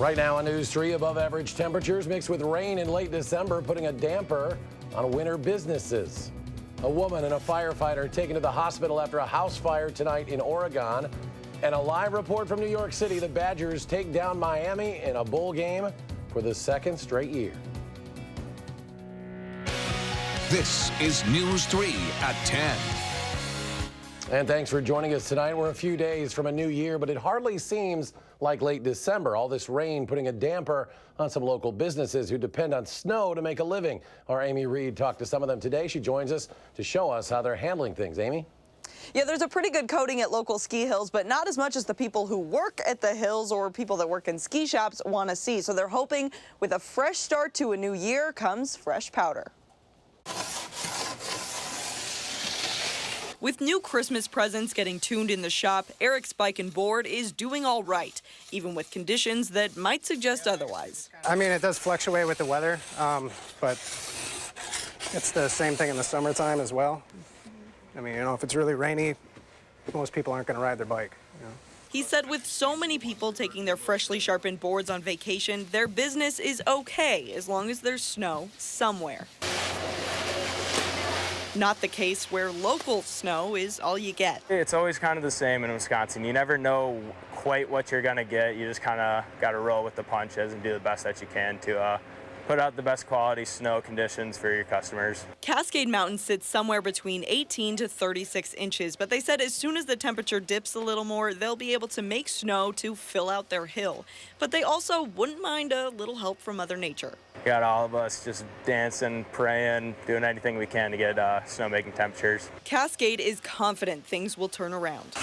Right now on News 3, above average temperatures mixed with rain in late December, putting a damper on winter businesses. A woman and a firefighter taken to the hospital after a house fire tonight in Oregon. And a live report from New York City. The Badgers take down Miami in a bowl game for the second straight year. This is News 3 at 10. And thanks for joining us tonight. We're a few days from a new year, but it hardly seems like late December. All this rain putting a damper on some local businesses who depend on snow to make a living. Our Amy Reed talked to some of them today. She joins us to show us how they're handling things. Amy? Yeah, there's a pretty good coating at local ski hills, but not as much as the people who work at the hills or people that work in ski shops want to see. So they're hoping with a fresh start to a new year comes fresh powder. With new Christmas presents getting tuned in the shop, Eric's bike and board is doing all right, even with conditions that might suggest otherwise. I mean, it does fluctuate with the weather, but it's the same thing in the summertime as well. I mean, you know, if it's really rainy, most people aren't going to ride their bike. You know? He said with so many people taking their freshly sharpened boards on vacation, their business is okay as long as there's snow somewhere. Not the case where local snow is all you get. It's always kind of the same in Wisconsin. You never know quite what you're going to get. You just kind of got to roll with the punches and do the best that you can to put out the best quality snow conditions for your customers. Cascade Mountain sits somewhere between 18 to 36 inches, but they said as soon as the temperature dips a little more, they'll be able to make snow to fill out their hill. But they also wouldn't mind a little help from Mother Nature. Got all of us just dancing, praying, doing anything we can to get snowmaking temperatures. Cascade is confident things will turn around.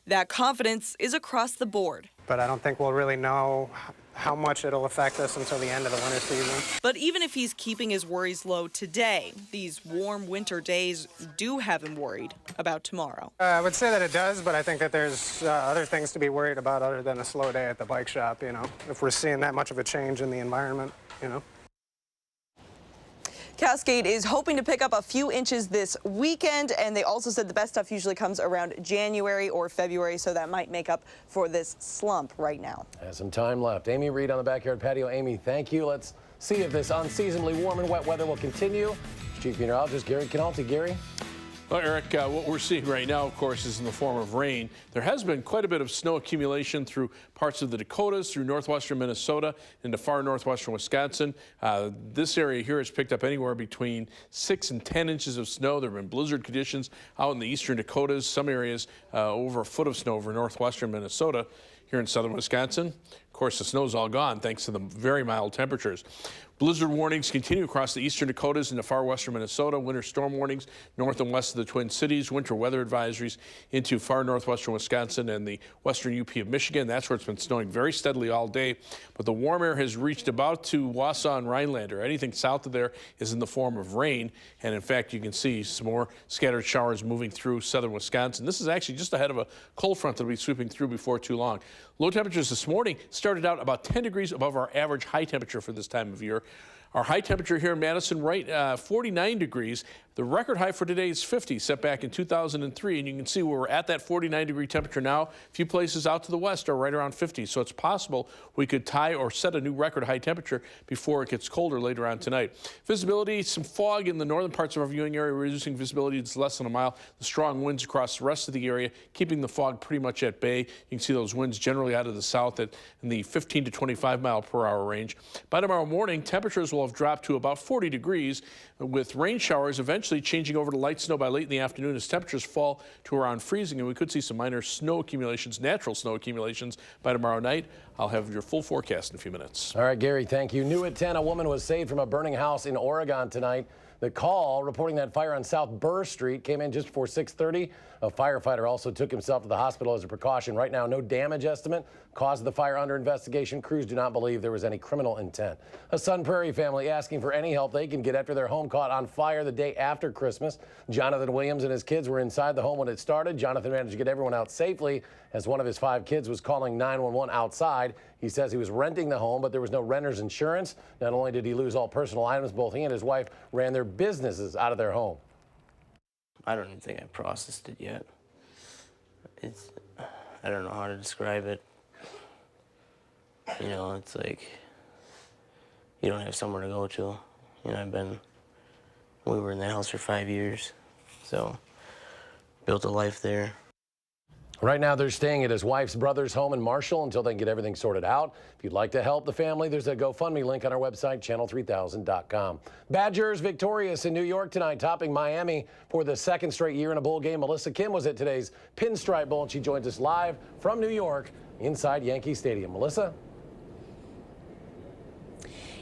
That confidence is across the board. But I don't think we'll really know how much it'll affect us until the end of the winter season. But even if he's keeping his worries low today, these warm winter days do have him worried about tomorrow. I would say that it does, but I think that there's other things to be worried about other than a slow day at the bike shop, you know, if we're seeing that much of a change in the environment, you know. Cascade is hoping to pick up a few inches this weekend, and they also said the best stuff usually comes around January or February, so that might make up for this slump right now. Has some time left. Amy Reed on the backyard patio. Amy, thank you. Let's see if this unseasonably warm and wet weather will continue. Chief Meteorologist Gary Canalti. Gary? Well, Eric, what we're seeing right now, of course, is in the form of rain. There has been quite a bit of snow accumulation through parts of the Dakotas, through northwestern Minnesota, into far northwestern Wisconsin. This area here has picked up anywhere between 6 and 10 inches of snow. There have been blizzard conditions out in the eastern Dakotas, some areas over a foot of snow over northwestern Minnesota. Here in southern Wisconsin, of course, the snow's all gone thanks to the very mild temperatures. Blizzard warnings continue across the eastern Dakotas into far western Minnesota. Winter storm warnings north and west of the Twin Cities. Winter weather advisories into far northwestern Wisconsin and the western UP of Michigan. That's where it's been snowing very steadily all day. But the warm air has reached about to Wausau and Rhinelander. Anything south of there is in the form of rain. And in fact, you can see some more scattered showers moving through southern Wisconsin. This is actually just ahead of a cold front that will be sweeping through before too long. Low temperatures this morning started out about 10 degrees above our average high temperature for this time of year. Our high temperature here in Madison, 49 degrees. The record high for today is 50, set back in 2003. And you can see we're at that 49-degree temperature now. A few places out to the west are right around 50. So it's possible we could tie or set a new record high temperature before it gets colder later on tonight. Visibility, some fog in the northern parts of our viewing area, reducing visibility to less than a mile. The strong winds across the rest of the area, keeping the fog pretty much at bay. You can see those winds generally out of the south in the 15 to 25 mile per hour range. By tomorrow morning, temperatures will have dropped to about 40 degrees, with rain showers eventually changing over to light snow by late in the afternoon as temperatures fall to around freezing, and we could see some minor snow accumulations, natural snow accumulations by tomorrow night. I'll have your full forecast in a few minutes. All right, Gary, thank you. New at 10, a woman was saved from a burning house in Oregon tonight. The call reporting that fire on South Burr Street came in just before 6:30. A firefighter also took himself to the hospital as a precaution. Right now, no damage estimate. Cause of the fire under investigation. Crews do not believe there was any criminal intent. A Sun Prairie family asking for any help they can get after their home caught on fire the day after Christmas. Jonathan Williams and his kids were inside the home when it started. Jonathan managed to get everyone out safely as one of his 5 kids was calling 911 outside. He says he was renting the home, but there was no renter's insurance. Not only did he lose all personal items, both he and his wife ran their businesses out of their home. I don't even think I processed it yet. I don't know how to describe it. You know, it's like you don't have somewhere to go to. You know, we were in that house for 5 years, so built a life there. Right now, they're staying at his wife's brother's home in Marshall until they can get everything sorted out. If you'd like to help the family, there's a GoFundMe link on our website, channel3000.com. Badgers victorious in New York tonight, topping Miami for the second straight year in a bowl game. Melissa Kim was at today's Pinstripe Bowl, and she joins us live from New York inside Yankee Stadium. Melissa?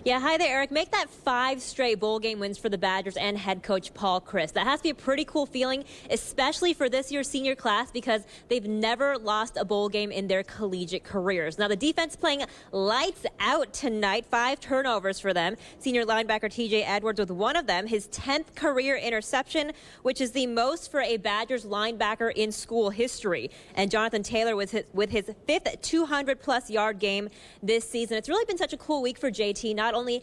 Yeah, hi there, Eric. Make that 5 straight bowl game wins for the Badgers and head coach Paul Chryst. That has to be a pretty cool feeling, especially for this year's senior class, because they've never lost a bowl game in their collegiate careers. Now, the defense playing lights out tonight. 5 turnovers for them. Senior linebacker T.J. Edwards with one of them, his 10th career interception, which is the most for a Badgers linebacker in school history. And Jonathan Taylor with his 5th 200-plus yard game this season. It's really been such a cool week for JT. Not only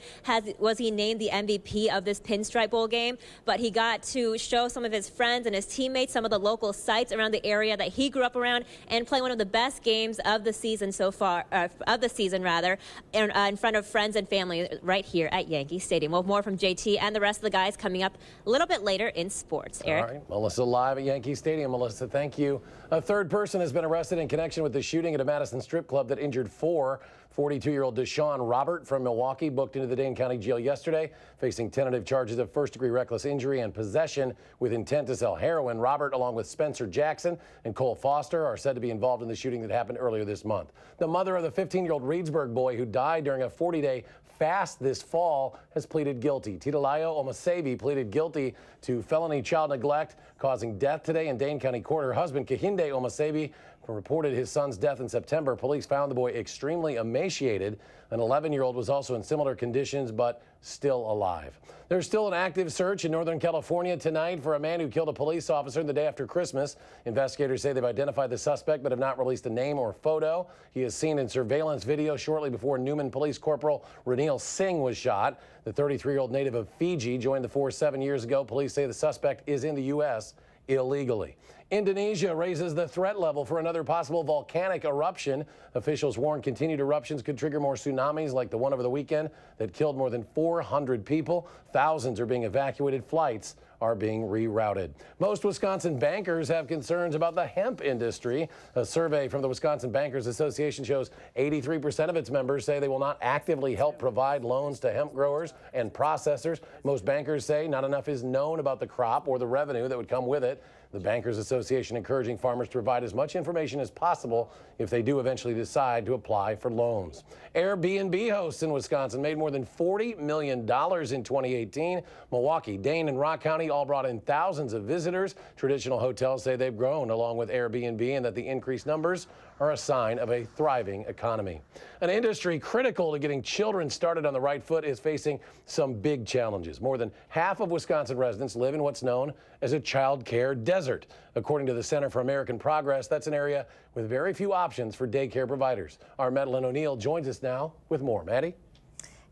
was he named the MVP of this Pinstripe Bowl game, but he got to show some of his friends and his teammates some of the local sites around the area that he grew up around and play one of the best games of the season so far, in front of friends and family right here at Yankee Stadium. Well, more from JT and the rest of the guys coming up a little bit later in sports. Eric? All right, Melissa live at Yankee Stadium. Melissa, thank you. A third person has been arrested in connection with the shooting at a Madison strip club that injured 4. 42-year-old Deshaun Robert from Milwaukee booked into the Dane County Jail yesterday, facing tentative charges of first-degree reckless injury and possession with intent to sell heroin. Robert, along with Spencer Jackson and Cole Foster, are said to be involved in the shooting that happened earlier this month. The mother of the 15-year-old Reedsburg boy who died during a 40-day fast this fall has pleaded guilty. Titalayo Omasevi pleaded guilty to felony child neglect, causing death today in Dane County Court. Her husband, Kahinde Omasevi, reported his son's death in September. Police found the boy extremely emaciated. An 11-year-old was also in similar conditions, but still alive. There's still an active search in Northern California tonight for a man who killed a police officer the day after Christmas. Investigators say they've identified the suspect, but have not released a name or photo. He is seen in surveillance video shortly before Newman Police Corporal Ranil Singh was shot. The 33-year-old native of Fiji joined the force 7 years ago. Police say the suspect is in the U.S. illegally. Indonesia raises the threat level for another possible volcanic eruption. Officials warn continued eruptions could trigger more tsunamis like the one over the weekend that killed more than 400 people. Thousands are being evacuated. Flights are being rerouted. Most Wisconsin bankers have concerns about the hemp industry. A survey from the Wisconsin Bankers Association shows 83% of its members say they will not actively help provide loans to hemp growers and processors. Most bankers say not enough is known about the crop or the revenue that would come with it. The Bankers Association encouraging farmers to provide as much information as possible if they do eventually decide to apply for loans. Airbnb hosts in Wisconsin made more than $40 million in 2018. Milwaukee, Dane, and Rock County all brought in thousands of visitors. Traditional hotels say they've grown along with Airbnb and that the increased numbers are a sign of a thriving economy. An industry critical to getting children started on the right foot is facing some big challenges. More than half of Wisconsin residents live in what's known as a child care desert. According to the Center for American Progress, that's an area with very few options for daycare providers. Our Madeline O'Neill joins us now with more. Maddie?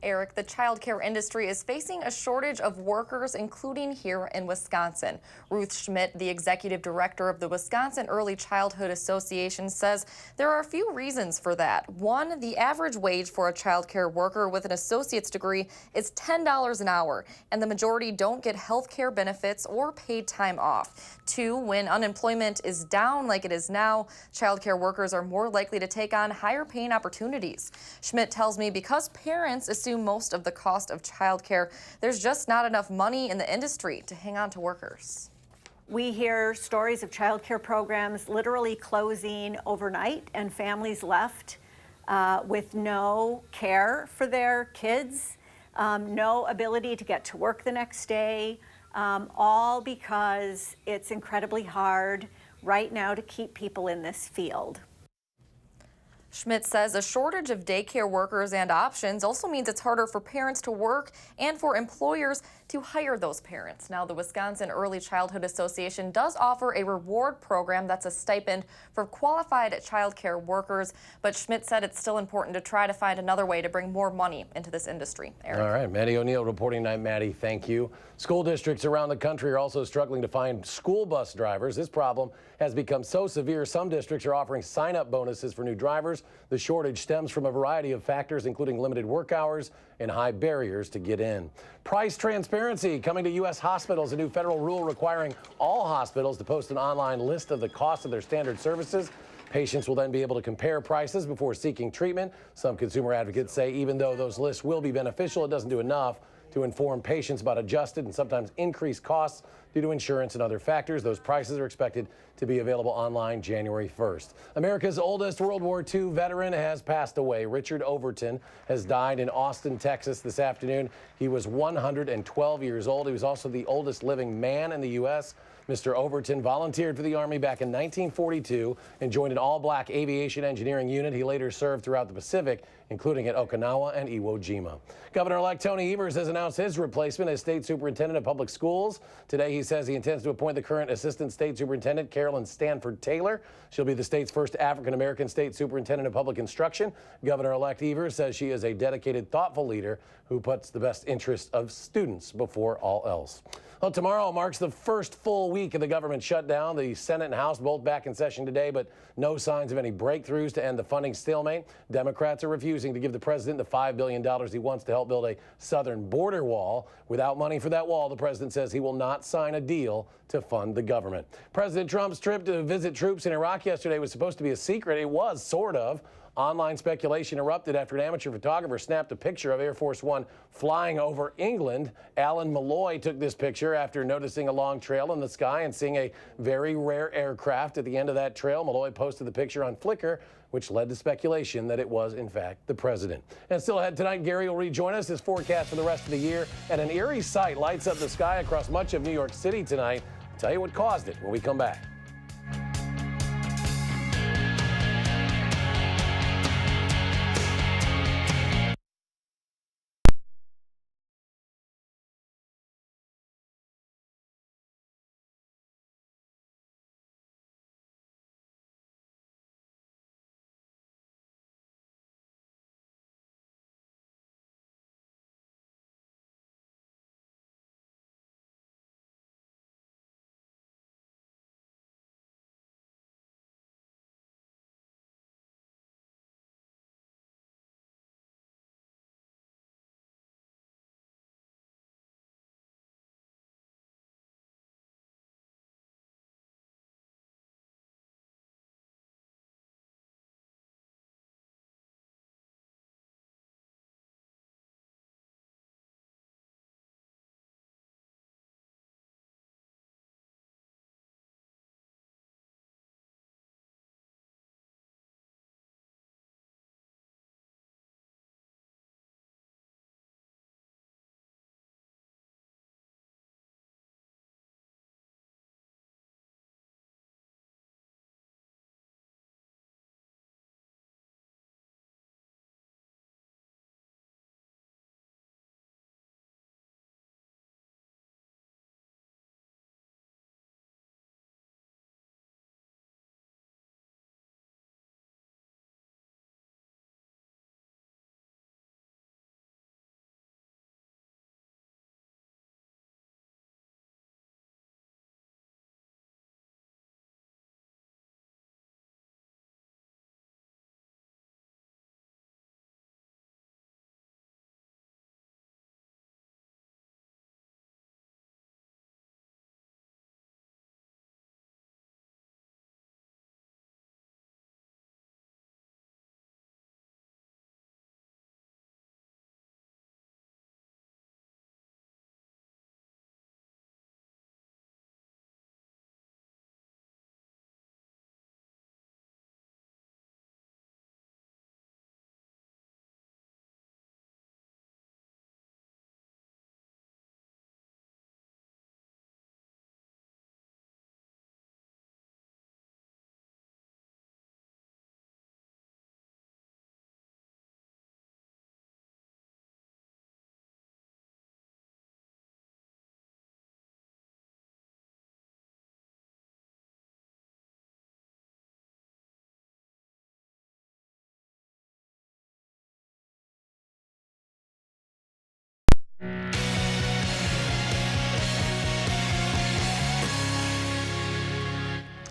Eric, the child care industry is facing a shortage of workers, including here in Wisconsin. Ruth Schmidt, the executive director of the Wisconsin Early Childhood Association, says there are a few reasons for that. One, the average wage for a child care worker with an associate's degree is $10 an hour, and the majority don't get health care benefits or paid time off. Two, when unemployment is down like it is now, child care workers are more likely to take on higher paying opportunities. Schmidt tells me because parents assume most of the cost of childcare, there's just not enough money in the industry to hang on to workers. We hear stories of childcare programs literally closing overnight and families left with no care for their kids, no ability to get to work the next day, all because it's incredibly hard right now to keep people in this field. Schmidt says a shortage of daycare workers and options also means it's harder for parents to work and for employers to hire those parents. Now, the Wisconsin Early Childhood Association does offer a reward program that's a stipend for qualified child care workers, but Schmidt said it's still important to try to find another way to bring more money into this industry. Eric. All right, Maddie O'Neill reporting tonight. Maddie, thank you. School districts around the country are also struggling to find school bus drivers. This problem has become so severe, some districts are offering sign-up bonuses for new drivers workforce. The shortage stems from a variety of factors, including limited work hours and high barriers to get in. Price transparency coming to U.S. hospitals. A new federal rule requiring all hospitals to post an online list of the cost of their standard services. Patients will then be able to compare prices before seeking treatment. Some consumer advocates say even though those lists will be beneficial, it doesn't do enough to inform patients about adjusted and sometimes increased costs due to insurance and other factors. Those prices are expected to be available online January 1st. America's oldest World War II veteran has passed away. Richard Overton has died in Austin, Texas this afternoon. He was 112 years old. He was also the oldest living man in the U.S. Mr. Overton volunteered for the Army back in 1942 and joined an all-black aviation engineering unit. He later served throughout the Pacific, including at Okinawa and Iwo Jima. Governor-elect Tony Evers has announced his replacement as state superintendent of public schools. Today, he says he intends to appoint the current assistant state superintendent, Carolyn Stanford Taylor. She'll be the state's first African-American state superintendent of public instruction. Governor-elect Evers says she is a dedicated, thoughtful leader who puts the best interests of students before all else. Well, tomorrow marks the first full week of the government shutdown. The Senate and House both back in session today, but no signs of any breakthroughs to end the funding stalemate. Democrats are refusing to give the president the $5 billion he wants to help build a southern border wall. Without money for that wall, the president says he will not sign a deal to fund the government. President Trump's trip to visit troops in Iraq yesterday was supposed to be a secret. It was, sort of. Online speculation erupted after an amateur photographer snapped a picture of Air Force One flying over England. Alan Malloy took this picture after noticing a long trail in the sky and seeing a very rare aircraft at the end of that trail. Malloy posted the picture on Flickr, which led to speculation that it was, in fact, the president. And still ahead tonight, Gary will rejoin us. His forecast for the rest of the year. And an eerie sight lights up the sky across much of New York City tonight. I'll tell you what caused it when we come back.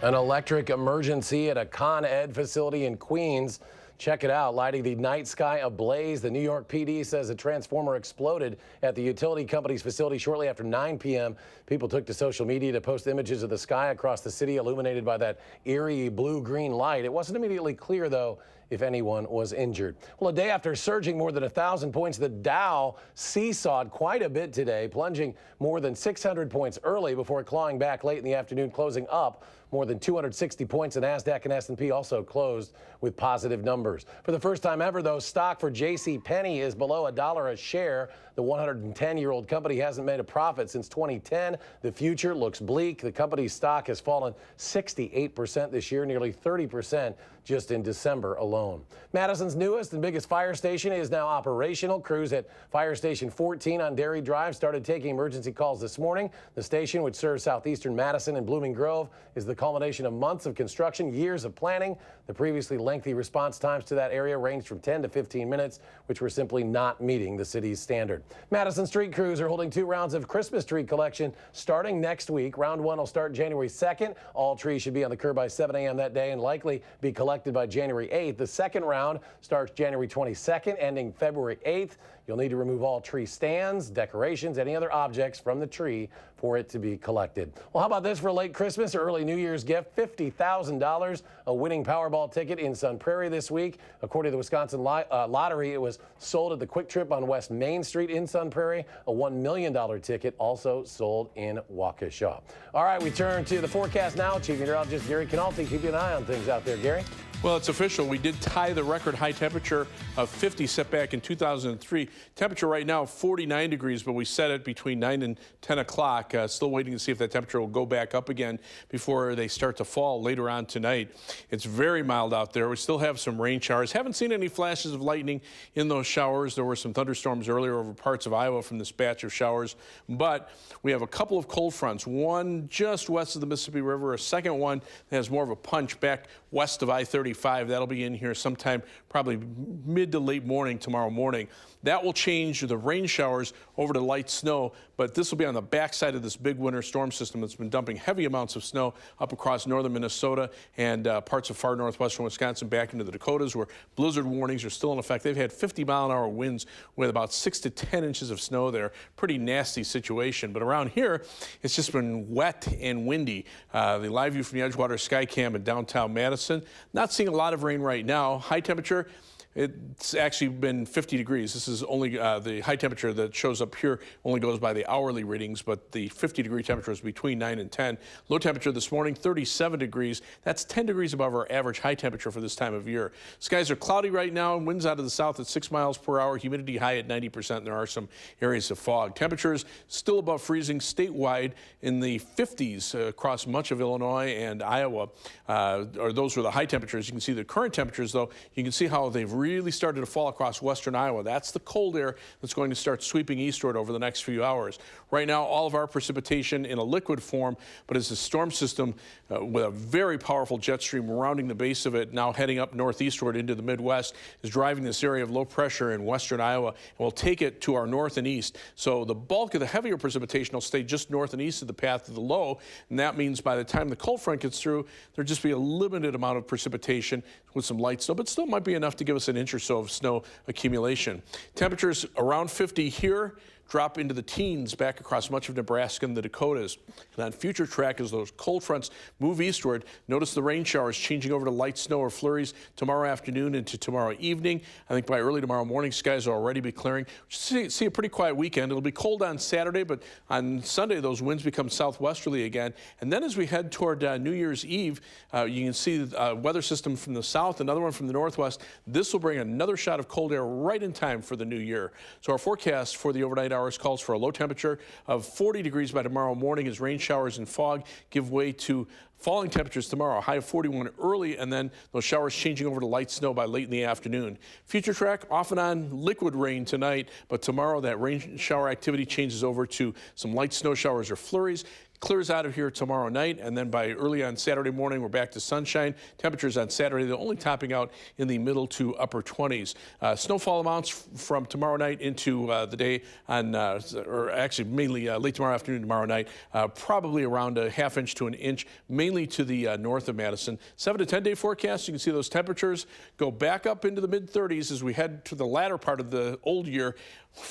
An electric emergency at a Con Ed facility in Queens. Check it out, lighting the night sky ablaze. The New York PD says a transformer exploded at the utility company's facility shortly after 9 p.m. People took to social media to post images of the sky across the city illuminated by that eerie blue-green light. It wasn't immediately clear, though, if anyone was injured. Well, a day after surging more than 1,000 points, the Dow seesawed quite a bit today, plunging more than 600 points early before clawing back late in the afternoon, closing up more than 260 points. The NASDAQ and S&P also closed with positive numbers. For the first time ever, though, stock for JCPenney is below $1 a share. The 110-year-old company hasn't made a profit since 2010. The future looks bleak. The company's stock has fallen 68% this year, nearly 30% just in December alone. Madison's newest and biggest fire station is now operational. Crews at Fire Station 14 on Dairy Drive started taking emergency calls this morning. The station, which serves southeastern Madison and Blooming Grove, is the culmination of months of construction, years of planning. The previously lengthy response times to that area ranged from 10 to 15 minutes, which were simply not meeting the city's standard. Madison street crews are holding 2 rounds of Christmas tree collection starting next week. Round 1 will start January 2nd. All trees should be on the curb by 7 a.m. that day and likely be collected by January 8th. The second round starts January 22nd, ending February 8th. You'll need to remove all tree stands, decorations, any other objects from the tree for it to be collected. Well, how about this for a late Christmas or early New Year's gift? $50,000, a winning Powerball ticket in Sun Prairie this week. According to the Wisconsin Lottery, it was sold at the Quick Trip on West Main Street in Sun Prairie. A $1 million ticket also sold in Waukesha. All right, we turn to the forecast now. Chief Meteorologist Gary Canalti keeping an eye on things out there. Gary? Well, it's official. We did tie the record high temperature of 50 set back in 2003. Temperature right now 49 degrees, but we set it between 9 and 10 o'clock. Still waiting to see if that temperature will go back up again before they start to fall later on tonight. It's very mild out there. We still have some rain showers. Haven't seen any flashes of lightning in those showers. There were some thunderstorms earlier over parts of Iowa from this batch of showers, but we have a couple of cold fronts, one just west of the Mississippi River, a second one that has more of a punch back west of I-35. That'll be in here sometime probably mid to late morning tomorrow morning. That will change the rain showers over to light snow, but this will be on the backside of this big winter storm system that's been dumping heavy amounts of snow up across northern Minnesota and parts of far northwestern Wisconsin back into the Dakotas, where blizzard warnings are still in effect. They've had 50-mile-an-hour winds with about 6 to 10 inches of snow there. Pretty nasty situation. But around here, it's just been wet and windy. The live view from the Edgewater Skycam in downtown Madison. Not seeing a lot of rain right now. High temperature, it's actually been 50 degrees. This is only the high temperature that shows up here only goes by the hourly readings, but the 50-degree temperature is between 9 and 10. Low temperature this morning, 37 degrees. That's 10 degrees above our average high temperature for this time of year. Skies are cloudy right now. Winds out of the south at 6 miles per hour. Humidity high at 90%. And there are some areas of fog. Temperatures still above freezing statewide in the 50s across much of Illinois and Iowa. Or those were the high temperatures. You can see the current temperatures, though. You can see how they've really started to fall across western Iowa. That's the cold air that's going to start sweeping eastward over the next few hours. Right now, all of our precipitation in a liquid form, but as a storm system with a very powerful jet stream surrounding the base of it, now heading up northeastward into the Midwest, is driving this area of low pressure in western Iowa and will take it to our north and east. So the bulk of the heavier precipitation will stay just north and east of the path of the low, and that means by the time the cold front gets through, there'll just be a limited amount of precipitation with some light snow, but still might be enough to give us an inch or so of snow accumulation. Temperatures around 50 here, drop into the teens back across much of Nebraska and the Dakotas. And on future track, as those cold fronts move eastward, notice the rain showers changing over to light snow or flurries tomorrow afternoon into tomorrow evening. I think by early tomorrow morning, skies will already be clearing. See a pretty quiet weekend. It'll be cold on Saturday, but on Sunday, those winds become southwesterly again. And then as we head toward New Year's Eve, you can see a weather system from the south, another one from the northwest. This will bring another shot of cold air right in time for the new year. So our forecast for the overnight hours calls for a low temperature of 40 degrees by tomorrow morning as rain showers and fog give way to falling temperatures tomorrow, a high of 41 early, and then those showers changing over to light snow by late in the afternoon. Future track, off and on liquid rain tonight, but tomorrow that rain shower activity changes over to some light snow showers or flurries. Clears out of here tomorrow night, and then by early on Saturday morning, we're back to sunshine. Temperatures on Saturday, they're only topping out in the middle to upper 20s. Snowfall amounts from tomorrow night into the day on, or actually mainly late tomorrow afternoon, tomorrow night, probably around a ½ inch to an inch, mainly mainly to the north of Madison. 7 to 10 day forecast. You can see those temperatures go back up into the mid-30s as we head to the latter part of the old year.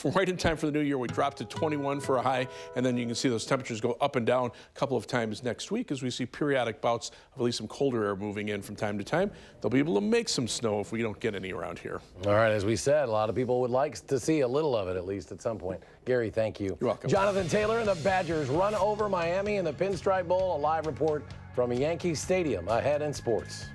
Right in time for the new year, we dropped to 21 for a high, and then you can see those temperatures go up and down a couple of times next week as we see periodic bouts of at least some colder air moving in from time to time. They'll be able to make some snow if we don't get any around here. All right, as we said, a lot of people would like to see a little of it, at least at some point. Gary, thank you. You're welcome. Jonathan Taylor and the Badgers run over Miami in the Pinstripe Bowl. A live report from Yankee Stadium ahead in sports.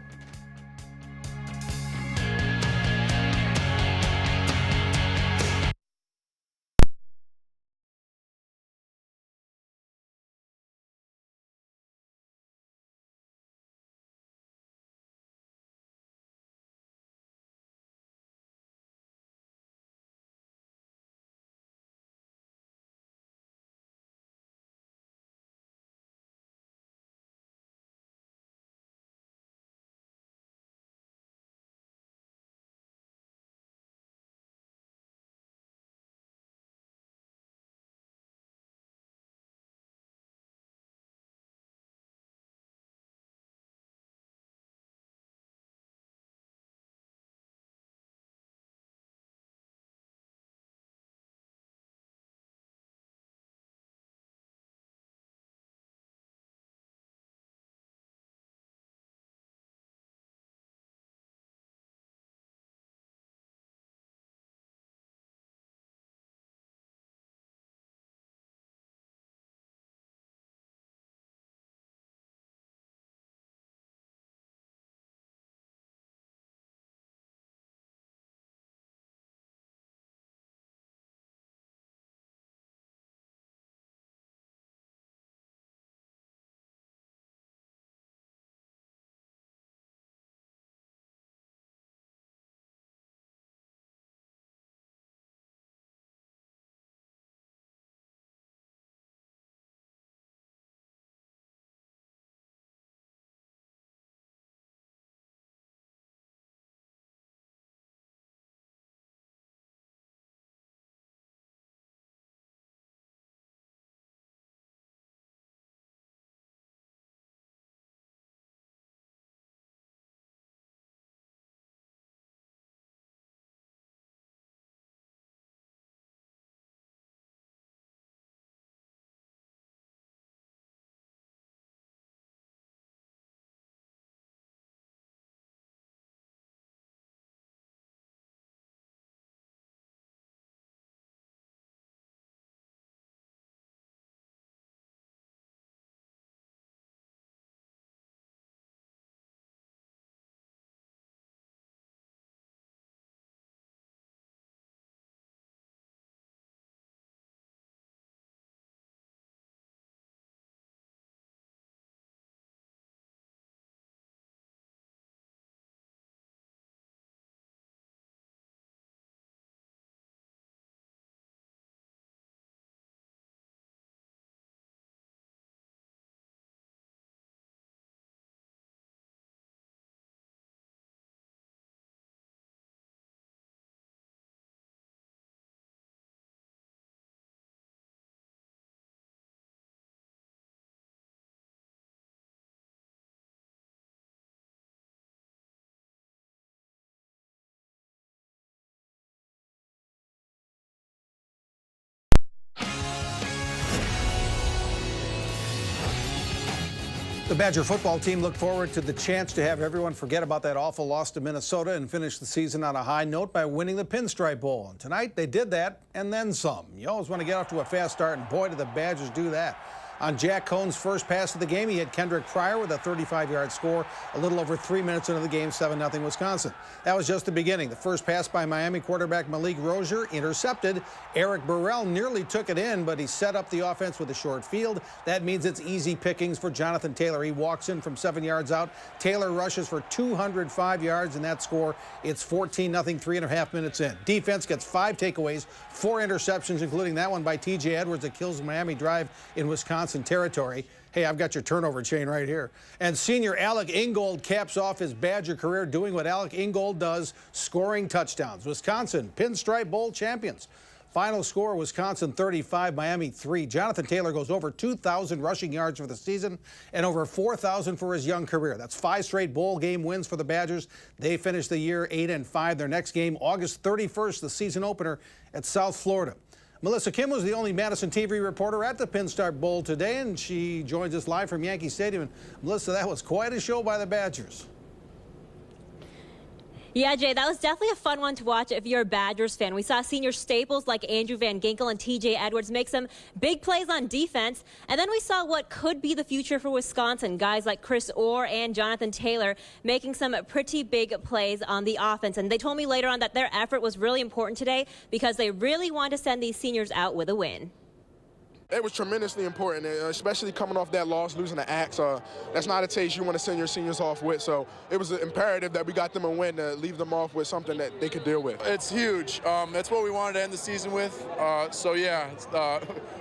The Badger football team looked forward to the chance to have everyone forget about that awful loss to Minnesota and finish the season on a high note by winning the Pinstripe Bowl. And tonight they did that and then some. You always want to get off to a fast start, and boy, did the Badgers do that. On Jack Cohn's first pass of the game, he hit Kendrick Pryor with a 35-yard score a little over 3 minutes into the game, 7-0 Wisconsin. That was just the beginning. The first pass by Miami quarterback Malik Rozier intercepted. Eric Burrell nearly took it in, but he set up the offense with a short field. That means it's easy pickings for Jonathan Taylor. He walks in from 7 yards out. Taylor rushes for 205 yards in that score. It's 14-0, 3.5 minutes in. Defense gets 5 takeaways, 4 interceptions, including that one by T.J. Edwards that kills the Miami drive in Wisconsin territory. Hey, I've got your turnover chain right here. And senior Alec Ingold caps off his Badger career doing what Alec Ingold does, scoring touchdowns. Wisconsin, Pinstripe Bowl champions. Final score, Wisconsin 35, Miami 3. Jonathan Taylor goes over 2,000 rushing yards for the season and over 4,000 for his young career. That's 5 straight bowl game wins for the Badgers. They finished the year 8-5. Their next game, August 31st, the season opener at South Florida. Melissa Kim was the only Madison TV reporter at the Pinstripe Bowl today, and she joins us live from Yankee Stadium. And Melissa, that was quite a show by the Badgers. Yeah, Jay, that was definitely a fun one to watch if you're a Badgers fan. We saw senior staples like Andrew Van Ginkel and TJ Edwards make some big plays on defense. And then we saw what could be the future for Wisconsin. Guys like Chris Orr and Jonathan Taylor making some pretty big plays on the offense. And they told me later on that their effort was really important today because they really want to send these seniors out with a win. It was tremendously important, especially coming off that loss, losing the Axe. That's not a taste you want to send your seniors off with. So it was imperative that we got them a win to leave them off with something that they could deal with. It's huge. That's what we wanted to end the season with. So yeah,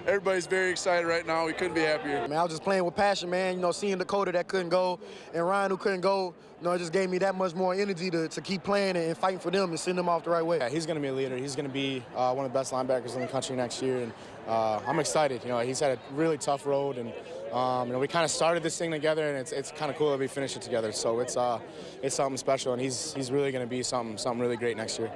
everybody's very excited right now. We couldn't be happier. I was just playing with passion, man. You know, seeing Dakota that couldn't go and Ryan who couldn't go, you know, it just gave me that much more energy to keep playing and fighting for them and send them off the right way. Yeah, he's going to be a leader. He's going to be one of the best linebackers in the country next year. And I'm excited. You know, he's had a really tough road, and you know, we kind of started this thing together, and it's kind of cool that we finished it together. So it's something special, and he's really going to be something really great next year.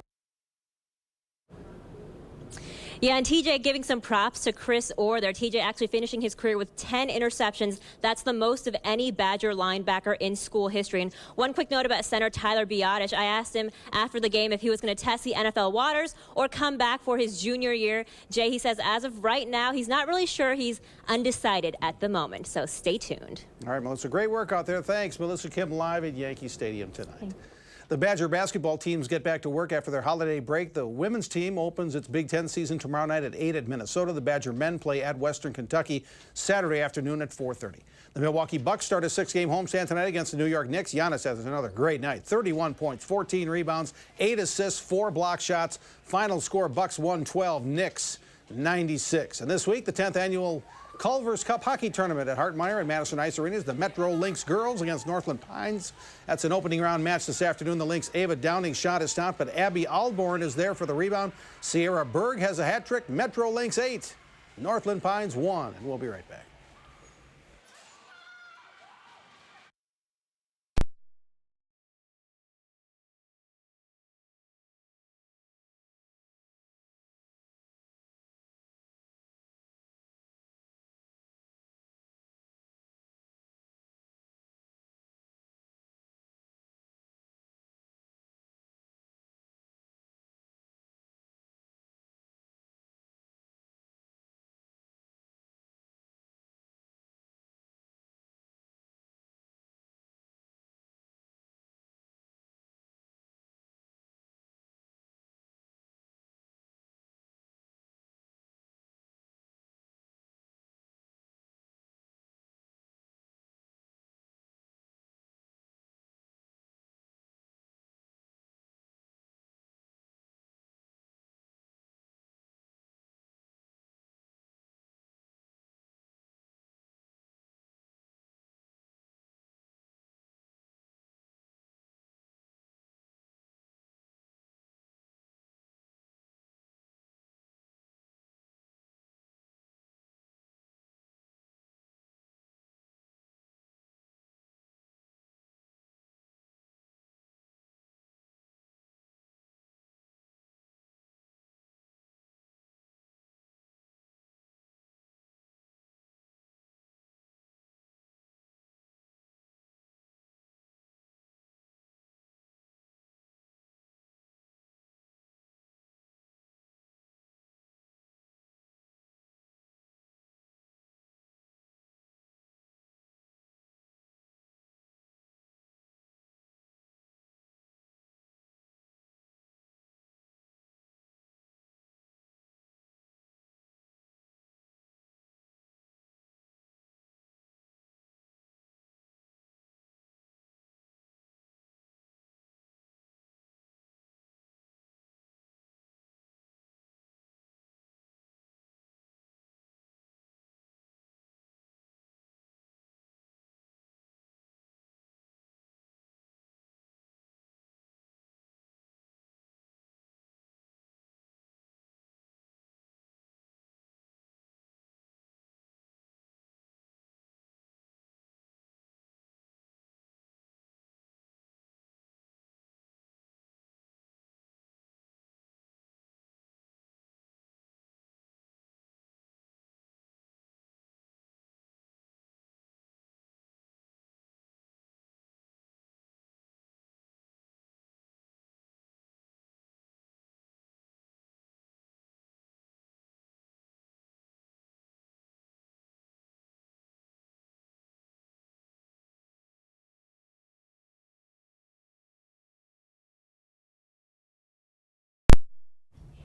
Yeah, and TJ giving some props to Chris Orr there. TJ actually finishing his career with 10 interceptions. That's the most of any Badger linebacker in school history. And one quick note about center Tyler Biadasz. I asked him after the game if he was going to test the NFL waters or come back for his junior year. Jay, he says as of right now, he's not really sure. He's undecided at the moment. So stay tuned. All right, Melissa, great work out there. Thanks. Melissa Kim live at Yankee Stadium tonight. The Badger basketball teams get back to work after their holiday break. The women's team opens its Big Ten season tomorrow night at 8 at Minnesota. The Badger men play at Western Kentucky Saturday afternoon at 4:30. The Milwaukee Bucks start a 6-game homestand tonight against the New York Knicks. Giannis has another great night. 31 points, 14 rebounds, 8 assists, 4 block shots. Final score, Bucks 112, Knicks 96. And this week, the 10th annual Culver's Cup Hockey Tournament at Hartmeyer and Madison Ice Arenas. The Metro Lynx girls against Northland Pines. That's an opening round match this afternoon. The Lynx' Ava Downing shot is stopped, but Abby Alborn is there for the rebound. Sierra Berg has a hat trick. Metro Lynx 8, Northland Pines 1. And we'll be right back.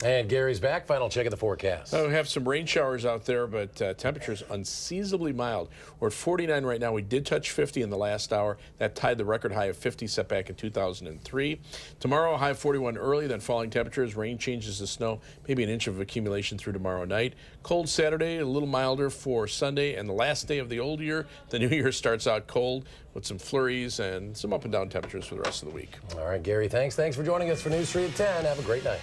And Gary's back. Final check of the forecast. We have some rain showers out there, but temperatures unseasonably mild. We're at 49 right now. We did touch 50 in the last hour. That tied the record high of 50 set back in 2003. Tomorrow, a high of 41 early, then falling temperatures. Rain changes to snow, maybe an inch of accumulation through tomorrow night. Cold Saturday, a little milder for Sunday, and the last day of the old year. The new year starts out cold with some flurries and some up and down temperatures for the rest of the week. All right, Gary, thanks. Thanks for joining us for News 3 at 10. Have a great night.